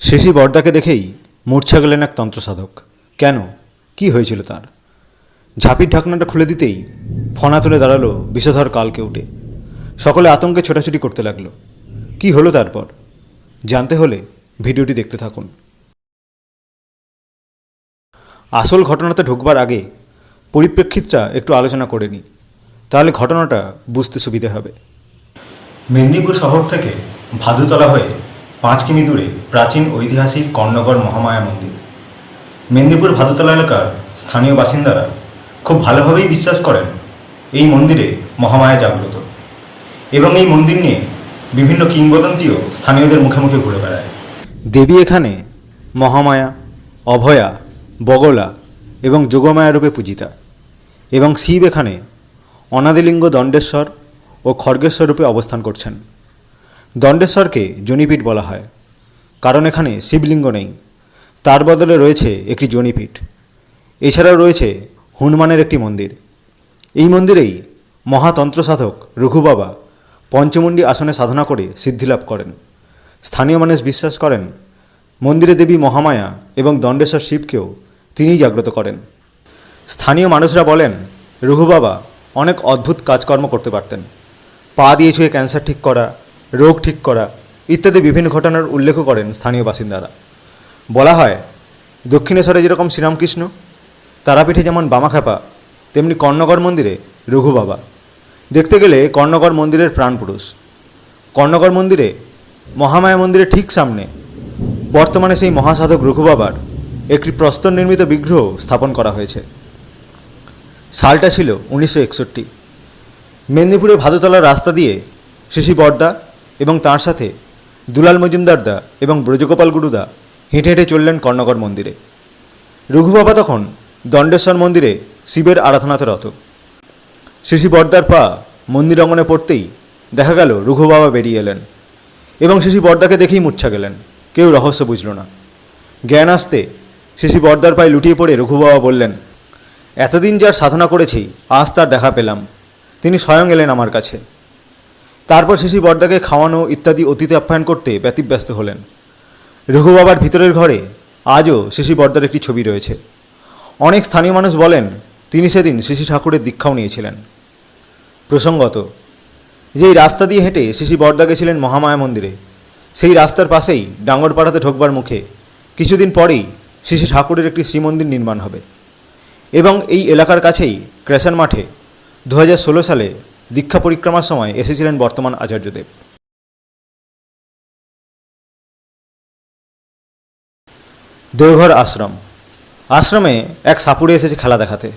শেষী বরদাকে দেখেই মূর্ছা গেলেন এক তন্ত্রসাধক। কেন, কি হয়েছিল তার? ঝাঁপির ঢাকনাটা খুলে দিতেই ফনা তুলে দাঁড়ালো বিষধর কালকেউটে। সকলে আতঙ্কে ছোটাছুটি করতে লাগলো। কি হলো তারপর জানতে হলে ভিডিওটি দেখতে থাকুন। আসল ঘটনাতে ঢুকবার আগে পরিপ্রেক্ষিতটা একটু আলোচনা করে নিই, তাহলে ঘটনাটা বুঝতে সুবিধে হবে। মেদিনীপুর শহর থেকে ভাদুতলা হয়ে 5 কিমি দূরে প্রাচীন ঐতিহাসিক কর্ণগড় মহামায়া মন্দির। মেদিনীপুর ভাদুতলা এলাকার স্থানীয় বাসিন্দারা খুব ভালোভাবেই বিশ্বাস করেন এই মন্দিরে মহামায়া জাগ্রত, এবং এই মন্দির নিয়ে বিভিন্ন কিংবদন্তিও স্থানীয়দের মুখে মুখে ঘুরে বেড়ায়। দেবী এখানে মহামায়া, অভয়া, বগলা এবং যোগমায়া রূপে পূজিতা, এবং শিব এখানে অনাদিলিঙ্গ দণ্ডেশ্বর ও খড়গেশ্বর রূপে অবস্থান করছেন। দণ্ডেশ্বরকে জনিপীঠ বলা হয়, কারণ এখানে শিবলিঙ্গ নেই, তার বদলে রয়েছে একটি জনিপীঠ। এছাড়াও রয়েছে হনুমানের একটি মন্দির। এই মন্দিরেই মহাতন্ত্র সাধক রঘু বাবা পঞ্চমুণ্ডী আসনে সাধনা করে সিদ্ধিলাভ করেন। স্থানীয় মানুষ বিশ্বাস করেন মন্দিরে দেবী মহামায়া এবং দণ্ডেশ্বর শিবকেও তিনিই জাগ্রত করেন। স্থানীয় মানুষরা বলেন রঘু বাবা অনেক অদ্ভুত কাজকর্ম করতে পারতেন। পা দিয়ে ছুঁয়ে ক্যান্সার ঠিক করা, রোগ ঠিক করা ইত্যাদি বিভিন্ন ঘটনার উল্লেখ করেন স্থানীয় বাসিন্দারা। বলা হয় দক্ষিণেশ্বরে যেরকম শ্রীরামকৃষ্ণ, তারাপীঠে যেমন বামাখ্যাপা, তেমনি কর্ণগড় মন্দিরে রঘু বাবা। দেখতে গেলে কর্ণগড় মন্দিরের প্রাণপুরুষ। কর্ণগড় মন্দিরে মহামায়া মন্দিরের ঠিক সামনে বর্তমানে সেই মহাসাধক রঘু বাবার একটি প্রস্তর নির্মিত বিগ্রহ স্থাপন করা হয়েছে। সালটা ছিল 1961। মেদিনীপুরের ভাদুতলার রাস্তা দিয়ে শেষী বরদা এবং তাঁর সাথে দুলাল মজুমদার দা এবং ব্রজগোপাল গুরুদা হেঁটে হেঁটে চললেন কর্ণগড় মন্দিরে। রঘু বাবা তখন দণ্ডেশ্বর মন্দিরে শিবের আরাধনাতে রত। শেষী বরদার পা মন্দির অঙ্গনে পড়তেই দেখা গেল রঘু বাবা বেরিয়ে এলেন, এবং শেষী বরদাকে দেখেই মূর্ছা গেলেন। কেউ রহস্য বুঝল না। জ্ঞান আসতে শেষী বরদার পায়ে লুটিয়ে পড়ে রঘু বাবা বললেন, এতদিন যার সাধনা করেছি আজ তার দেখা পেলাম, তিনি স্বয়ং এলেন আমার কাছে। তারপর শেষী বরদাকে খাওয়ানো ইত্যাদি অতিথি আপ্যায়ন করতে ব্যতিব্যস্ত হলেন। রঘু বাবার ভিতরের ঘরে আজও শেষী বরদার একটি ছবি রয়েছে। অনেক স্থানীয় মানুষ বলেন তিনি সেদিন শেষী ঠাকুরের দীক্ষাও নিয়েছিলেন। প্রসঙ্গত, যেই রাস্তা দিয়ে হেঁটে শেষী বরদা গেছিলেন মহামায়া মন্দিরে, সেই রাস্তার পাশেই ডাঙ্গরপাড়াতে ঢোকবার মুখে কিছুদিন পরেই শেষী ঠাকুরের একটি শ্রীমন্দির নির্মাণ হবে, এবং এই এলাকার কাছেই ক্রেশন মাঠে 2016 সালে দীক্ষা পরিক্রমার সময় এসেছিলেন বর্তমান আচার্যদেব। দেওঘর আশ্রম। আশ্রমে এক সাপুড়ে এসেছে খেলা দেখাতে।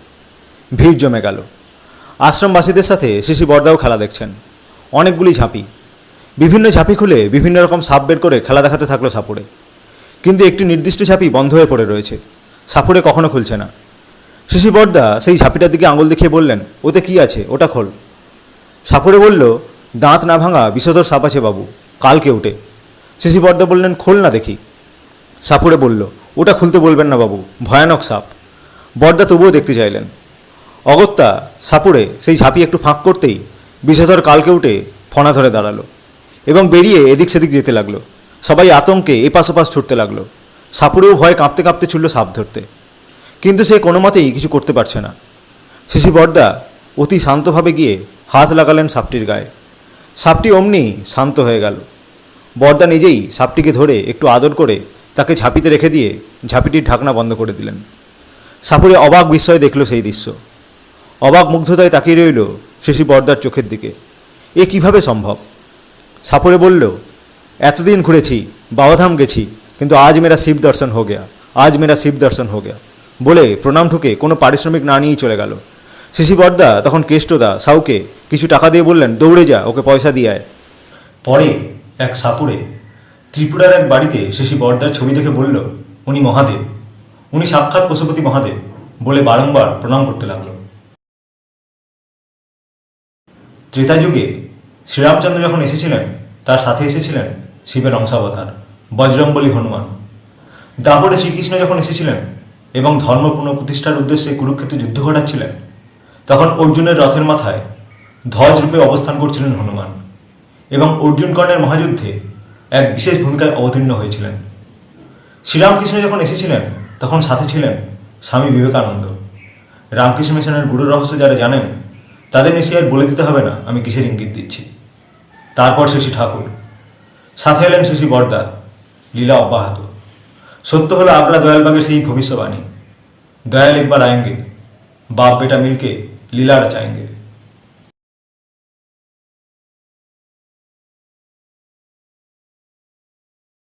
ভিড় জমে গেল। আশ্রমবাসীদের সাথে শেষী বরদাও খেলা দেখছেন। অনেকগুলি ঝাঁপি, বিভিন্ন ঝাঁপি খুলে বিভিন্ন রকম সাপ বের করে খেলা দেখাতে থাকলো সাপুড়ে। কিন্তু একটি নির্দিষ্ট ঝাঁপি বন্ধ হয়ে পড়ে রয়েছে, সাপুড়ে কখনো খুলছে না। শেষী বরদা সেই ঝাঁপিটার দিকে আঙুল দেখিয়ে বললেন, ওতে কি আছে, ওটা খোল। সাপুড়ে বলল, দাঁত না ভাঙা বিষধর সাপ আছে বাবু, কালকেউটে। শেষী বরদা বললেন, খোল না দেখি। সাপুড়ে বলল, ওটা খুলতে বলবেন না বাবু, ভয়ানক সাপ। বরদা তবুও দেখতে চাইলেন। অগত্যা সাপুড়ে সেই ঝাঁপি একটু ফাঁক করতেই বিষধর কালকেউটে ফনা ধরে দাঁড়ালো এবং বেরিয়ে এদিক সেদিক যেতে লাগলো। সবাই আতঙ্কে এপাশ ওপাশ ছুটতে লাগলো। সাপুড়েও ভয়ে কাঁপতে কাঁপতে ছুটল সাপ ধরতে, কিন্তু সে কোনো মতেই কিছু করতে পারছে না। শেষী বরদা অতি শান্তভাবে গিয়ে হাত লাগালেন সাপটির গায়ে। সাপটি অমনি শান্ত হয়ে গেল। বরদা নিজেই সাপটিকে ধরে একটু আদর করে তাকে ঝাঁপিতে রেখে দিয়ে ঝাঁপিটির ঢাকনা বন্ধ করে দিলেন। সাপুড়ে অবাক বিস্ময়ে দেখল সেই দৃশ্য। অবাক মুগ্ধতায় তাকিয়ে রইল শেষী বরদার চোখের দিকে। এ কিভাবে সম্ভব? সাপুড়ে বলল, এতদিন ঘুরেছি, বাবাধাম গেছি, কিন্তু আজ মেরা শিব দর্শন হো গয়া, আজ মেরা শিব দর্শন হো গয়া বলে প্রণাম ঠুকে কোনো পারিশ্রমিক না নিয়েই চলে গেল। শেষী বরদা তখন কেষ্টদা সাউকে কিছু টাকা দিয়ে বললেন, দৌড়ে যা, ওকে পয়সা দিয়ে আয়। পরে এক সাপুড়ে ত্রিপুরার এক বাড়িতে শেষী বরদার ছবি দেখে বলল, উনি মহাদেব, উনি সাক্ষাৎ পশুপতি মহাদেব বলে বারংবার প্রণাম করতে লাগলো। ত্রেতা যুগে শ্রীরামচন্দ্র যখন এসেছিলেন, তার সাথে এসেছিলেন শিবের অংশাবতার বজরংবলী হনুমান। দাপরে শ্রীকৃষ্ণ যখন এসেছিলেন এবং ধর্ম পুনঃপ্রতিষ্ঠার উদ্দেশ্যে কুরুক্ষেত্রে যুদ্ধ ঘটাচ্ছিলেন, তখন অর্জুনের রথের মাথায় ধ্বজ রূপে অবস্থান করছিলেন হনুমান, এবং অর্জুন কর্ণের মহাযুদ্ধে এক বিশেষ ভূমিকায় অবতীর্ণ হয়েছিলেন। শ্রীরামকৃষ্ণ যখন এসেছিলেন তখন সাথে ছিলেন স্বামী বিবেকানন্দ। রামকৃষ্ণ মিশনের গুরু রহস্য যারা জানেন তাদের নিশ্চয়ই আর বলে দিতে হবে না আমি কিসের ইঙ্গিত দিচ্ছি। তারপর শশী ঠাকুর, সাথে এলেন শশী বর্দা, লীলা অব্যাহত। সত্য হলো আগ্রা দয়ালবাগের সেই ভবিষ্যবাণী, দয়াল একবার আয়েঙ্গে, বাপ বেটা মিলকে লীলা রচাएंगे।